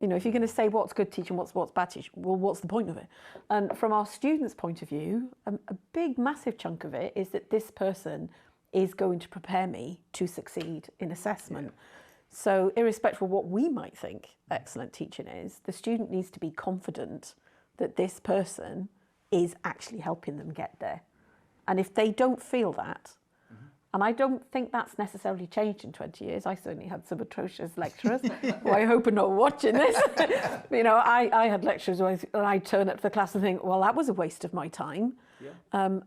You know, if you're going to say what's good teaching, what's bad teaching, well, what's the point of it? And from our students' point of view, a big, massive chunk of it is that this person is going to prepare me to succeed in assessment. Yeah. So irrespective of what we might think excellent teaching is, the student needs to be confident that this person is actually helping them get there. And if they don't feel that, and I don't think that's necessarily changed in 20 years. I certainly had some atrocious lecturers who I hope are not watching this. You know, I had lecturers where I'd turn up to the class and think, well, that was a waste of my time. Yeah.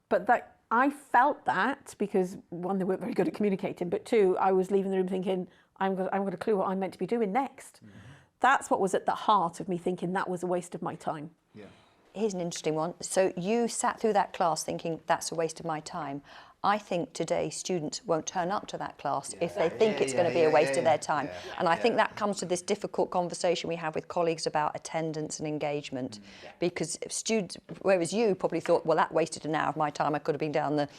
But that I felt that because, one, they weren't very good at communicating, but two, I was leaving the room thinking, I haven't got a clue what I'm meant to be doing next. Mm-hmm. That's what was at the heart of me thinking that was a waste of my time. Yeah. Here's an interesting one. So you sat through that class thinking that's a waste of my time. I think today students won't turn up to that class if they think it's going to be a waste of their time. And I think that comes to this difficult conversation we have with colleagues about attendance and engagement. Because students, whereas you probably thought, well, that wasted an hour of my time, I could have been down the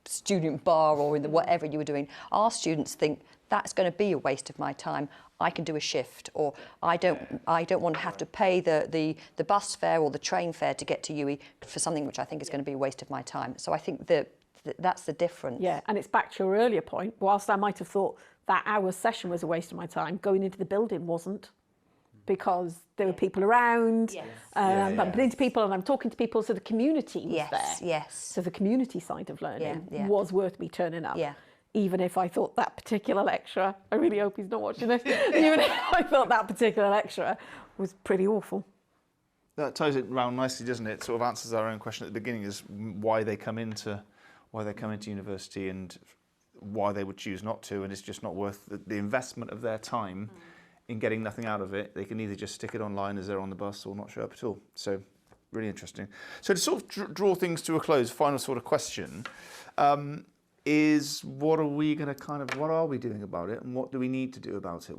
student bar or in the whatever you were doing. Our students think that's going to be a waste of my time. I can do a shift, or I don't want to have to pay the bus fare or the train fare to get to UWE for something which I think is going to be a waste of my time. So I think that's the difference. Yeah, and it's back to your earlier point. Whilst I might have thought that hour's session was a waste of my time, going into the building wasn't, because there were people around, I'm bumping into people and I'm talking to people, so the community was there. Yes. So the community side of learning was worth me turning up. Yeah. Even if I thought that particular lecturer, I really hope he's not watching this, even if I thought that particular lecturer was pretty awful. That ties it round nicely, doesn't it? It sort of answers our own question at the beginning, is why they come into university and why they would choose not to, and it's just not worth the investment of their time in getting nothing out of it. They can either just stick it online as they're on the bus or not show up at all. So really interesting. So to sort of draw things to a close, final sort of question, is what are we doing about it, and what do we need to do about it?